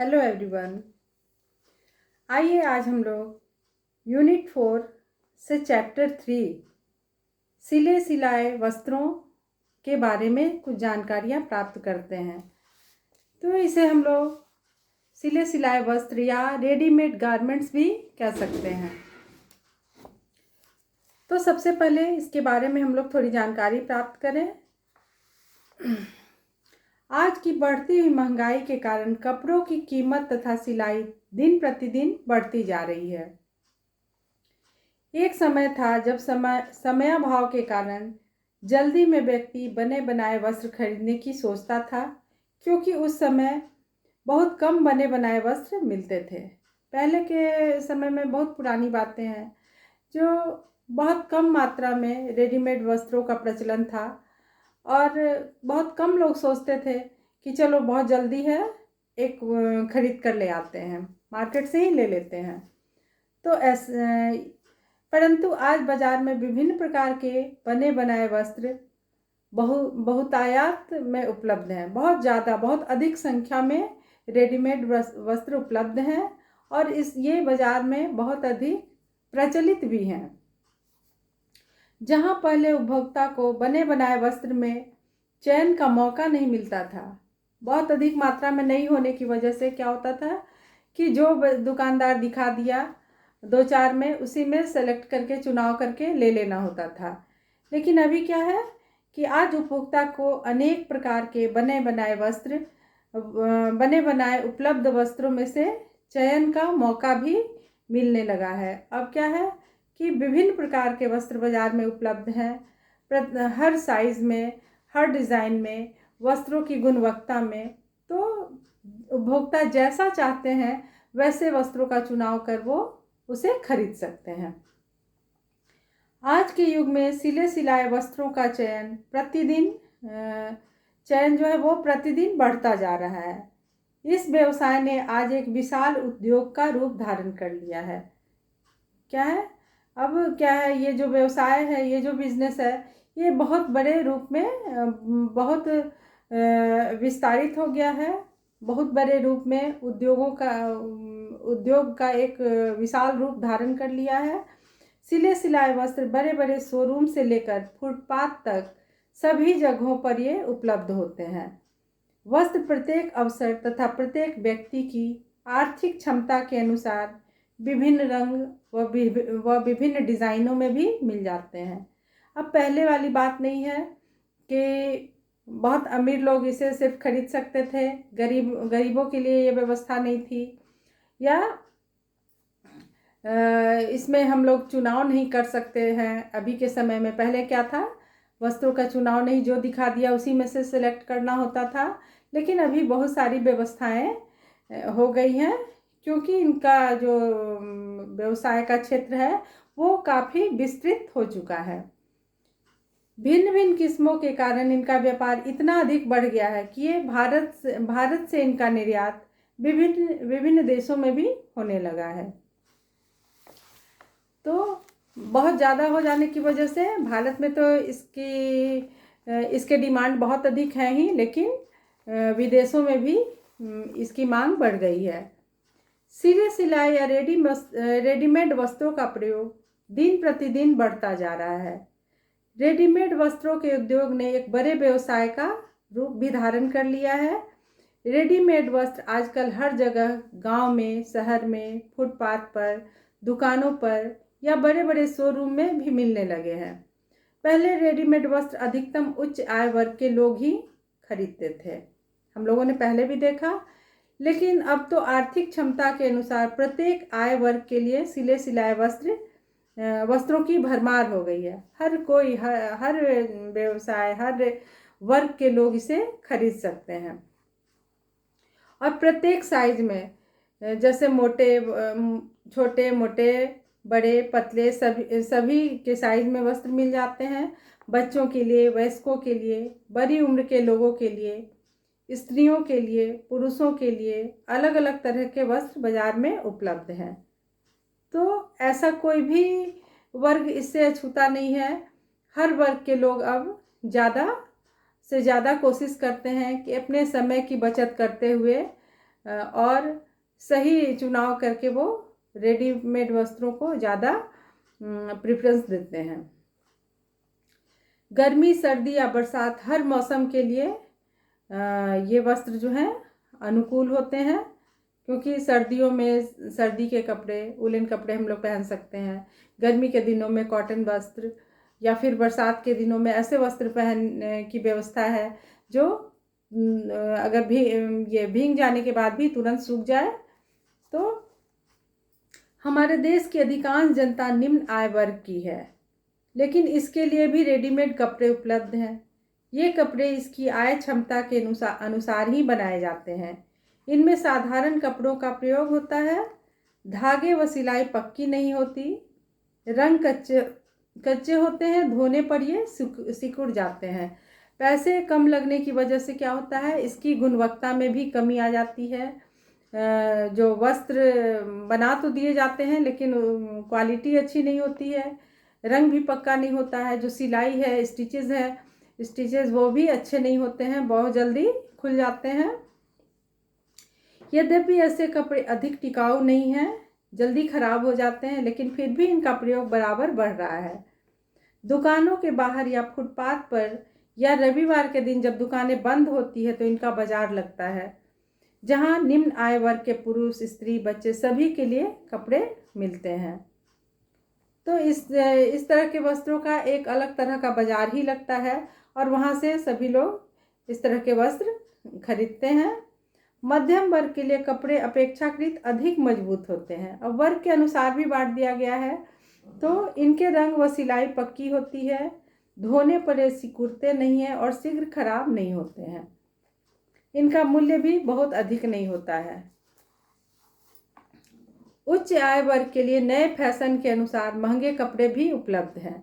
Hello everyone. आइए आज हम लोग यूनिट 4 से चैप्टर 3 सिले सिलाए वस्त्रों के बारे में कुछ जानकारियाँ प्राप्त करते हैं। तो इसे हम लोग सिले सिलाए वस्त्र या रेडीमेड गारमेंट्स भी कह सकते हैं। तो सबसे पहले इसके बारे में हम लोग थोड़ी जानकारी प्राप्त करें। आज की बढ़ती हुई महंगाई के कारण कपड़ों की कीमत तथा सिलाई दिन प्रतिदिन बढ़ती जा रही है। एक समय था जब समयाभाव के कारण जल्दी में व्यक्ति बने बनाए वस्त्र खरीदने की सोचता था, क्योंकि उस समय बहुत कम बने बनाए वस्त्र मिलते थे। पहले के समय में बहुत पुरानी बातें हैं, जो बहुत कम मात्रा में रेडीमेड वस्त्रों का प्रचलन था और बहुत कम लोग सोचते थे कि चलो बहुत जल्दी है, एक खरीद कर ले आते हैं, मार्केट से ही ले लेते हैं। तो परंतु आज बाज़ार में विभिन्न प्रकार के बने बनाए वस्त्र बहुतायत में उपलब्ध हैं। बहुत ज़्यादा, बहुत अधिक संख्या में रेडीमेड वस्त्र उपलब्ध हैं और ये बाज़ार में बहुत अधिक प्रचलित भी हैं। जहाँ पहले उपभोक्ता को बने बनाए वस्त्र में चयन का मौका नहीं मिलता था, बहुत अधिक मात्रा में नहीं होने की वजह से क्या होता था कि जो दुकानदार दिखा दिया दो चार में, उसी में सेलेक्ट करके चुनाव करके ले लेना होता था। लेकिन अभी क्या है कि आज उपभोक्ता को अनेक प्रकार के बने बनाए उपलब्ध वस्त्रों में से चयन का मौका भी मिलने लगा है। अब क्या है कि विभिन्न प्रकार के वस्त्र बाजार में उपलब्ध हैं, हर साइज़ में, हर डिज़ाइन में, वस्त्रों की गुणवत्ता में। तो उपभोक्ता जैसा चाहते हैं वैसे वस्त्रों का चुनाव कर वो उसे खरीद सकते हैं। आज के युग में सिले सिलाए वस्त्रों का चयन जो है वो प्रतिदिन बढ़ता जा रहा है। इस व्यवसाय ने आज एक विशाल उद्योग का रूप धारण कर लिया है। क्या है, अब क्या है, ये जो व्यवसाय है, ये जो बिजनेस है, ये बहुत बड़े रूप में बहुत विस्तारित हो गया है। बहुत बड़े रूप में उद्योग का एक विशाल रूप धारण कर लिया है। सिले सिलाए वस्त्र बड़े बड़े शोरूम से लेकर फुटपाथ तक सभी जगहों पर ये उपलब्ध होते हैं। वस्त्र प्रत्येक अवसर तथा प्रत्येक व्यक्ति की आर्थिक क्षमता के अनुसार विभिन्न रंग व विभिन्न डिज़ाइनों में भी मिल जाते हैं। अब पहले वाली बात नहीं है कि बहुत अमीर लोग इसे सिर्फ खरीद सकते थे, गरीबों के लिए ये व्यवस्था नहीं थी, या इसमें हम लोग चुनाव नहीं कर सकते हैं। अभी के समय में पहले क्या था, वस्त्रों का चुनाव नहीं, जो दिखा दिया उसी में से सिलेक्ट करना होता था। लेकिन अभी बहुत सारी व्यवस्थाएं हो गई हैं, क्योंकि इनका जो व्यवसाय का क्षेत्र है वो काफ़ी विस्तृत हो चुका है। भिन्न भिन्न किस्मों के कारण इनका व्यापार इतना अधिक बढ़ गया है कि ये भारत से इनका निर्यात विभिन्न देशों में भी होने लगा है। तो बहुत ज़्यादा हो जाने की वजह से भारत में तो इसके डिमांड बहुत अधिक है ही, लेकिन विदेशों में भी इसकी मांग बढ़ गई है। सिले सिलाई या रेडीमेड वस्त्रों का प्रयोग दिन प्रतिदिन बढ़ता जा रहा है। रेडीमेड वस्त्रों के उद्योग ने एक बड़े व्यवसाय का रूप भी धारण कर लिया है। रेडीमेड वस्त्र आजकल हर जगह, गांव में, शहर में, फुटपाथ पर, दुकानों पर या बड़े बड़े शोरूम में भी मिलने लगे हैं। पहले रेडीमेड वस्त्र अधिकतम उच्च आय वर्ग के लोग ही खरीदते थे, हम लोगों ने पहले भी देखा। लेकिन अब तो आर्थिक क्षमता के अनुसार प्रत्येक आय वर्ग के लिए सिले सिलाए वस्त्रों की भरमार हो गई है। हर कोई, हर व्यवसाय, हर वर्ग के लोग इसे खरीद सकते हैं। और प्रत्येक साइज में, जैसे छोटे मोटे, बड़े पतले, सभी के साइज में वस्त्र मिल जाते हैं। बच्चों के लिए, वयस्कों के लिए, बड़ी उम्र के लोगों के लिए, स्त्रियों के लिए, पुरुषों के लिए अलग अलग तरह के वस्त्र बाजार में उपलब्ध हैं। तो ऐसा कोई भी वर्ग इससे अछूता नहीं है। हर वर्ग के लोग अब ज़्यादा से ज़्यादा कोशिश करते हैं कि अपने समय की बचत करते हुए और सही चुनाव करके वो रेडीमेड वस्त्रों को ज़्यादा प्रेफरेंस देते हैं। गर्मी, सर्दी या बरसात हर मौसम के लिए ये वस्त्र जो हैं अनुकूल होते हैं, क्योंकि सर्दियों में सर्दी के कपड़े, वुलन कपड़े हम लोग पहन सकते हैं। गर्मी के दिनों में कॉटन वस्त्र, या फिर बरसात के दिनों में ऐसे वस्त्र पहनने की व्यवस्था है जो अगर भी ये भीग जाने के बाद भी तुरंत सूख जाए। तो हमारे देश की अधिकांश जनता निम्न आय वर्ग की है, लेकिन इसके लिए भी रेडीमेड कपड़े उपलब्ध हैं। ये कपड़े इसकी आय क्षमता के अनुसार ही बनाए जाते हैं। इनमें साधारण कपड़ों का प्रयोग होता है। धागे व सिलाई पक्की नहीं होती, रंग कच्चे होते हैं, धोने पर ये सिकुड़ जाते हैं। पैसे कम लगने की वजह से क्या होता है, इसकी गुणवत्ता में भी कमी आ जाती है। जो वस्त्र बना तो दिए जाते हैं लेकिन क्वालिटी अच्छी नहीं होती है, रंग भी पक्का नहीं होता है। जो सिलाई है, स्टिचेस वो भी अच्छे नहीं होते हैं, बहुत जल्दी खुल जाते हैं। यद्यपि ऐसे कपड़े अधिक टिकाऊ नहीं हैं, जल्दी खराब हो जाते हैं, लेकिन फिर भी इनका प्रयोग बराबर बढ़ रहा है। दुकानों के बाहर या फुटपाथ पर या रविवार के दिन जब दुकानें बंद होती है तो इनका बाजार लगता है, जहां निम्न आय वर्ग के पुरुष, स्त्री, बच्चे सभी के लिए कपड़े मिलते हैं। तो इस तरह के वस्त्रों का एक अलग तरह का बाजार ही लगता है और वहां से सभी लोग इस तरह के वस्त्र खरीदते हैं। मध्यम वर्ग के लिए कपड़े अपेक्षाकृत अधिक मजबूत होते हैं। अब वर्ग के अनुसार भी बांट दिया गया है। तो इनके रंग व सिलाई पक्की होती है, धोने पर ये सिकुड़ते नहीं है और शीघ्र खराब नहीं होते हैं। इनका मूल्य भी बहुत अधिक नहीं होता है। उच्च आय वर्ग के लिए नए फैशन के अनुसार महंगे कपड़े भी उपलब्ध हैं।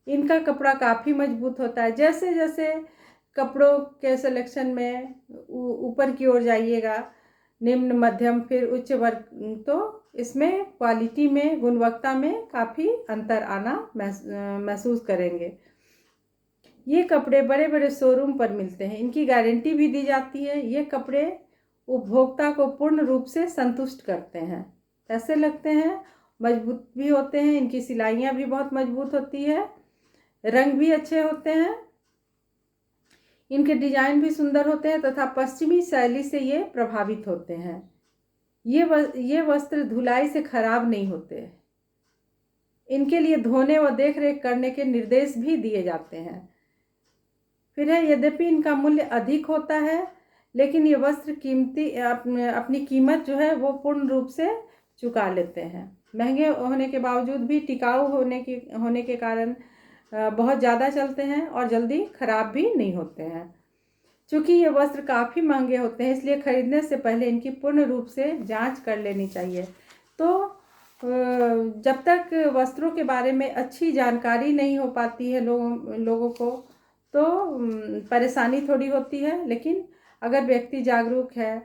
इनका कपड़ा काफ़ी मजबूत होता है। जैसे जैसे कपड़ों के सिलेक्शन में ऊपर की ओर जाइएगा, निम्न, मध्यम, फिर उच्च वर्ग, तो इसमें क्वालिटी में, गुणवत्ता में काफ़ी अंतर आना महसूस करेंगे। ये कपड़े बड़े बड़े शोरूम पर मिलते हैं, इनकी गारंटी भी दी जाती है। ये कपड़े उपभोक्ता को पूर्ण रूप से संतुष्ट करते हैं, ऐसे लगते हैं, मजबूत भी होते हैं, इनकी सिलाइयाँ भी बहुत मजबूत होती है, रंग भी अच्छे होते हैं, इनके डिजाइन भी सुंदर होते हैं तथा पश्चिमी शैली से ये प्रभावित होते हैं। ये वस्त्र धुलाई से खराब नहीं होते। इनके लिए धोने व देखरेख करने के निर्देश भी दिए जाते हैं। फिर है, यद्यपि इनका मूल्य अधिक होता है, लेकिन ये वस्त्र अपनी कीमत जो है वो पूर्ण रूप से चुका लेते हैं। महंगे होने के बावजूद भी टिकाऊ होने के कारण बहुत ज़्यादा चलते हैं और जल्दी खराब भी नहीं होते हैं। चूँकि ये वस्त्र काफ़ी महंगे होते हैं, इसलिए खरीदने से पहले इनकी पूर्ण रूप से जांच कर लेनी चाहिए। तो जब तक वस्त्रों के बारे में अच्छी जानकारी नहीं हो पाती है लोगों को, तो परेशानी थोड़ी होती है। लेकिन अगर व्यक्ति जागरूक है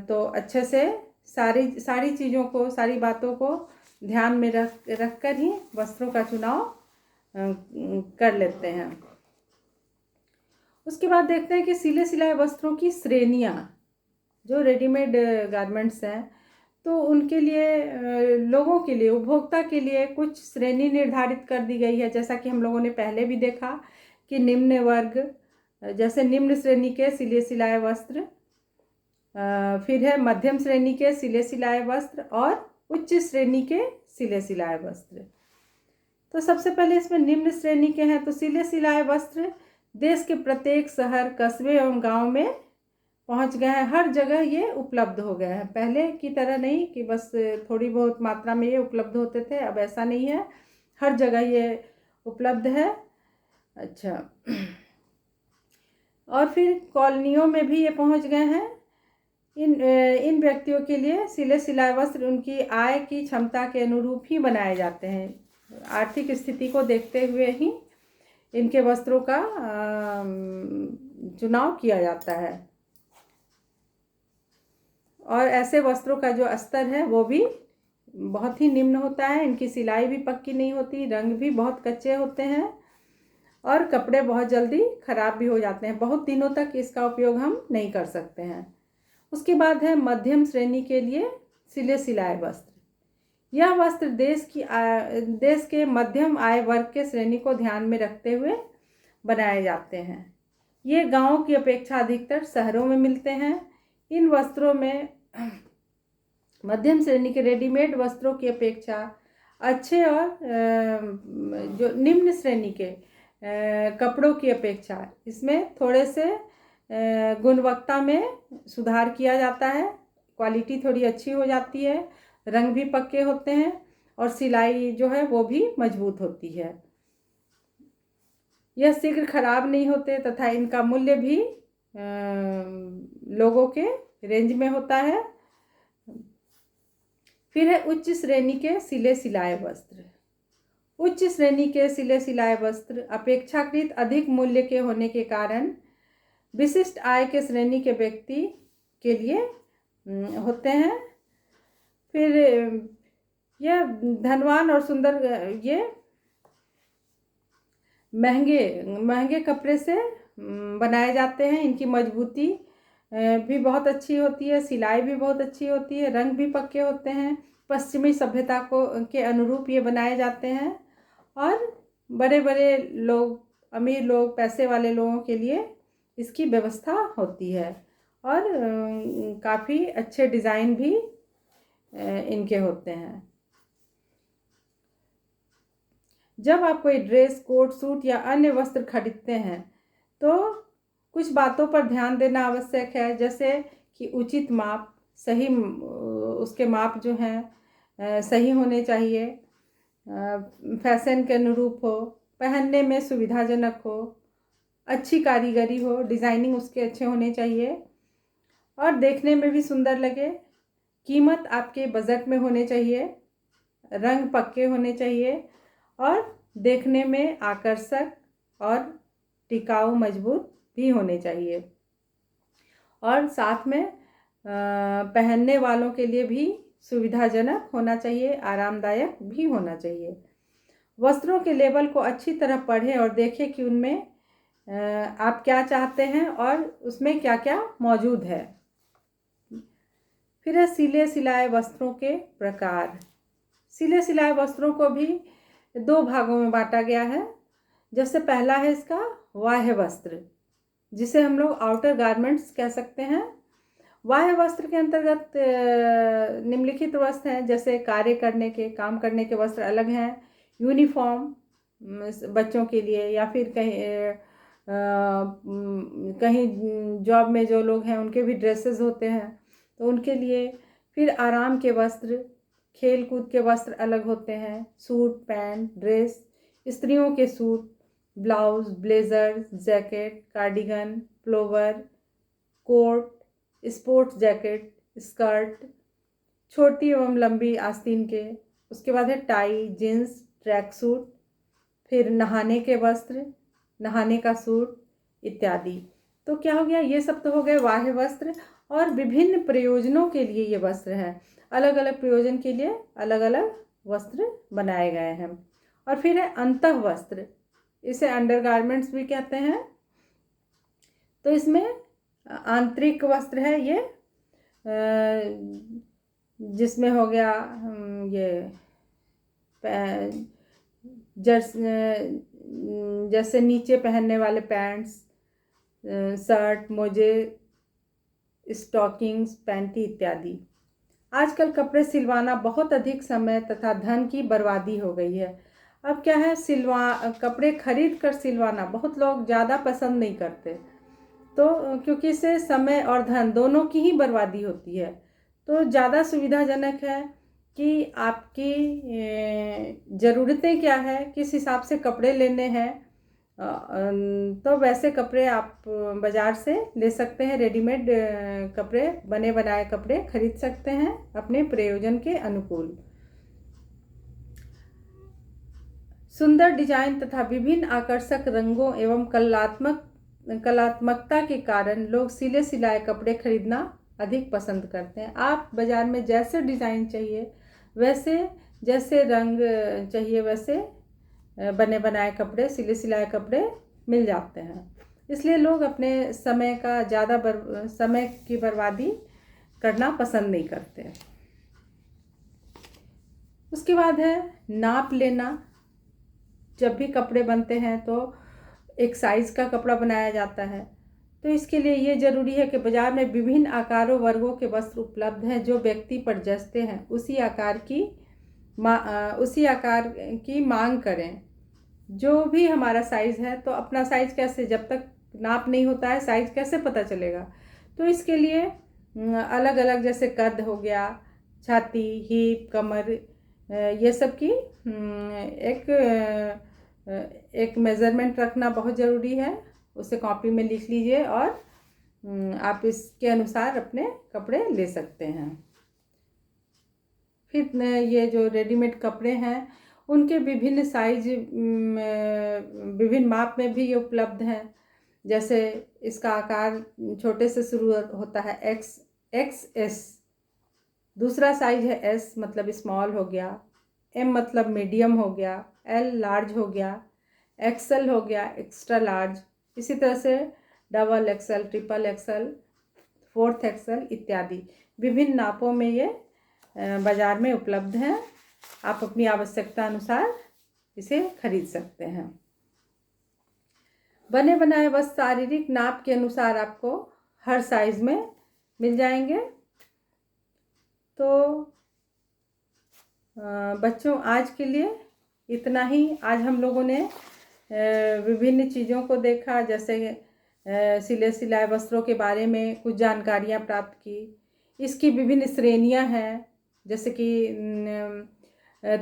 तो अच्छे से सारी चीज़ों को, सारी बातों को ध्यान में रख कर ही वस्त्रों का चुनाव कर लेते हैं। उसके बाद देखते हैं कि सिले सिलाए वस्त्रों की श्रेणियाँ, जो रेडीमेड गारमेंट्स हैं, तो उनके लिए, लोगों के लिए, उपभोक्ता के लिए कुछ श्रेणी निर्धारित कर दी गई है। जैसा कि हम लोगों ने पहले भी देखा कि निम्न वर्ग, जैसे निम्न श्रेणी के सिले सिलाए वस्त्र, फिर है मध्यम श्रेणी के सिले सिलाए वस्त्र और उच्च श्रेणी के सिले सिलाए वस्त्र। तो सबसे पहले इसमें निम्न श्रेणी के हैं। तो सिले सिलाए वस्त्र देश के प्रत्येक शहर, कस्बे एवं गांव में पहुंच गए हैं। हर जगह ये उपलब्ध हो गए हैं। पहले की तरह नहीं कि बस थोड़ी बहुत मात्रा में ये उपलब्ध होते थे, अब ऐसा नहीं है, हर जगह ये उपलब्ध है। अच्छा, और फिर कॉलोनियों में भी ये पहुंच गए हैं। इन व्यक्तियों के लिए सिले सिलाए वस्त्र उनकी आय की क्षमता के अनुरूप ही बनाए जाते हैं। आर्थिक स्थिति को देखते हुए ही इनके वस्त्रों का चुनाव किया जाता है। और ऐसे वस्त्रों का जो स्तर है वो भी बहुत ही निम्न होता है। इनकी सिलाई भी पक्की नहीं होती, रंग भी बहुत कच्चे होते हैं और कपड़े बहुत जल्दी खराब भी हो जाते हैं। बहुत दिनों तक इसका उपयोग हम नहीं कर सकते हैं। उसके बाद है मध्यम श्रेणी के लिए सिले सिलाए वस्त्र। यह वस्त्र देश के मध्यम आय वर्ग के श्रेणी को ध्यान में रखते हुए बनाए जाते हैं। ये गांवों की अपेक्षा अधिकतर शहरों में मिलते हैं। इन वस्त्रों में मध्यम श्रेणी के रेडीमेड वस्त्रों की अपेक्षा अच्छे और जो निम्न श्रेणी के कपड़ों की अपेक्षा इसमें थोड़े से गुणवत्ता में सुधार किया जाता है। क्वालिटी थोड़ी अच्छी हो जाती है, रंग भी पक्के होते हैं और सिलाई जो है वो भी मजबूत होती है। यह शीघ्र खराब नहीं होते तथा इनका मूल्य भी लोगों के रेंज में होता है। फिर है उच्च श्रेणी के सिले सिलाए वस्त्र। उच्च श्रेणी के सिले सिलाए वस्त्र अपेक्षाकृत अधिक मूल्य के होने के कारण विशिष्ट आय के श्रेणी के व्यक्ति के लिए होते हैं। फिर यह धनवान और सुंदर ये महंगे कपड़े से बनाए जाते हैं। इनकी मजबूती भी बहुत अच्छी होती है, सिलाई भी बहुत अच्छी होती है, रंग भी पक्के होते हैं। पश्चिमी सभ्यता के अनुरूप ये बनाए जाते हैं और बड़े बड़े लोग, अमीर लोग, पैसे वाले लोगों के लिए इसकी व्यवस्था होती है और काफ़ी अच्छे डिज़ाइन भी इनके होते हैं। जब आप कोई ड्रेस, कोट, सूट या अन्य वस्त्र खरीदते हैं तो कुछ बातों पर ध्यान देना आवश्यक है, जैसे कि उचित माप, सही उसके माप जो हैं सही होने चाहिए, फैशन के अनुरूप हो, पहनने में सुविधाजनक हो, अच्छी कारीगरी हो, डिज़ाइनिंग उसके अच्छे होने चाहिए और देखने में भी सुंदर लगे। कीमत आपके बजट में होने चाहिए, रंग पक्के होने चाहिए और देखने में आकर्षक और टिकाऊ मजबूत भी होने चाहिए और साथ में पहनने वालों के लिए भी सुविधाजनक होना चाहिए, आरामदायक भी होना चाहिए। वस्त्रों के लेबल को अच्छी तरह पढ़ें और देखें कि उनमें आप क्या चाहते हैं और उसमें क्या क्या मौजूद है। फिर है सिले सिलाए वस्त्रों के प्रकार। सिले सिलाए वस्त्रों को भी 2 भागों में बांटा गया है। जैसे पहला है इसका बाह्य वस्त्र, जिसे हम लोग आउटर गारमेंट्स कह सकते हैं। बाह्य वस्त्र के अंतर्गत निम्नलिखित वस्त्र हैं, जैसे काम करने के वस्त्र अलग हैं, यूनिफॉर्म बच्चों के लिए या फिर कहीं जॉब में जो लोग हैं उनके भी ड्रेसेस होते हैं तो उनके लिए। फिर आराम के वस्त्र, खेल कूद के वस्त्र अलग होते हैं, सूट, पैंट, ड्रेस, स्त्रियों के suit, blouse, blazer, jacket, cardigan, pullover, coat, sports jacket, skirt, छोटी एवं लंबी आस्तीन के। उसके बाद है टाई, जींस, ट्रैक सूट। फिर नहाने के वस्त्र, नहाने का सूट इत्यादि। तो क्या हो गया, ये सब तो हो गए बाह्य वस्त्र और विभिन्न प्रयोजनों के लिए ये वस्त्र हैं। अलग अलग प्रयोजन के लिए अलग अलग वस्त्र बनाए गए हैं। और फिर है अंतः वस्त्र, इसे अंडरगारमेंट्स भी कहते हैं। तो इसमें आंतरिक वस्त्र है ये, जिसमें हो गया ये जैसे नीचे पहनने वाले पैंट्स, शर्ट, मोजे, स्टॉकिंग्स, पैंटी इत्यादि। आजकल कपड़े सिलवाना बहुत अधिक समय तथा धन की बर्बादी हो गई है। अब क्या है, कपड़े खरीद कर सिलवाना बहुत लोग ज़्यादा पसंद नहीं करते, तो क्योंकि इससे समय और धन दोनों की ही बर्बादी होती है। तो ज़्यादा सुविधाजनक है कि आपकी ज़रूरतें क्या है, किस हिसाब से कपड़े लेने हैं, तो वैसे कपड़े आप बाज़ार से ले सकते हैं। रेडीमेड कपड़े, बने बनाए कपड़े खरीद सकते हैं अपने प्रयोजन के अनुकूल। सुंदर डिजाइन तथा विभिन्न आकर्षक रंगों एवं कलात्मकता के कारण लोग सिले सिलाए कपड़े खरीदना अधिक पसंद करते हैं। आप बाज़ार में जैसे डिज़ाइन चाहिए वैसे, जैसे रंग चाहिए वैसे बने बनाए कपड़े, सिले सिलाए कपड़े मिल जाते हैं। इसलिए लोग अपने समय की बर्बादी करना पसंद नहीं करते। उसके बाद है नाप लेना। जब भी कपड़े बनते हैं तो एक साइज़ का कपड़ा बनाया जाता है, तो इसके लिए ये ज़रूरी है कि बाज़ार में विभिन्न आकारों वर्गों के वस्त्र उपलब्ध हैं जो व्यक्ति पर जचते हैं। उसी आकार की मांग करें। जो भी हमारा साइज़ है, तो अपना साइज़ कैसे, जब तक नाप नहीं होता है साइज़ कैसे पता चलेगा। तो इसके लिए अलग अलग, जैसे कद हो गया, छाती, हिप, कमर, ये सब की एक मेज़रमेंट रखना बहुत ज़रूरी है। उसे कॉपी में लिख लीजिए और आप इसके अनुसार अपने कपड़े ले सकते हैं। फिर ये जो रेडीमेड कपड़े हैं उनके विभिन्न साइज, विभिन्न माप में भी ये उपलब्ध हैं। जैसे इसका आकार छोटे से शुरू होता है, XS, दूसरा साइज है S मतलब स्मॉल हो गया, M मतलब मीडियम हो गया, L लार्ज हो गया, XL हो गया एक्स्ट्रा लार्ज, इसी तरह से XXL, XXL, 4th XL इत्यादि विभिन्न नापों में ये बाज़ार में उपलब्ध हैं। आप अपनी आवश्यकता अनुसार इसे खरीद सकते हैं। बने बनाए वस्त्र शारीरिक नाप के अनुसार आपको हर साइज़ में मिल जाएंगे। तो बच्चों, आज के लिए इतना ही। आज हम लोगों ने विभिन्न चीज़ों को देखा, जैसे सिले सिलाए वस्त्रों के बारे में कुछ जानकारियाँ प्राप्त की। इसकी विभिन्न श्रेणियाँ हैं, जैसे कि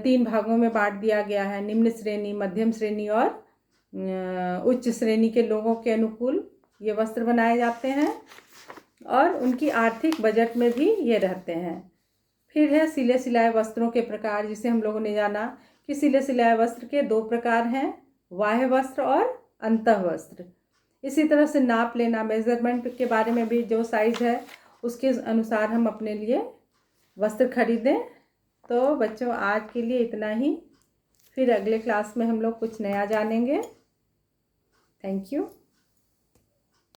3 भागों में बांट दिया गया है, निम्न श्रेणी, मध्यम श्रेणी और उच्च श्रेणी के लोगों के अनुकूल ये वस्त्र बनाए जाते हैं और उनकी आर्थिक बजट में भी ये रहते हैं। फिर है सिले सिलाए वस्त्रों के प्रकार, जिसे हम लोगों ने जाना कि सिले सिलाए वस्त्र के 2 प्रकार हैं, बाह्य वस्त्र और अंतः वस्त्र। इसी तरह से नाप लेना, मेज़रमेंट के बारे में भी, जो साइज़ है उसके अनुसार हम अपने लिए वस्त्र खरीदें। तो बच्चों, आज के लिए इतना ही। फिर अगले क्लास में हम लोग कुछ नया जानेंगे। Thank you.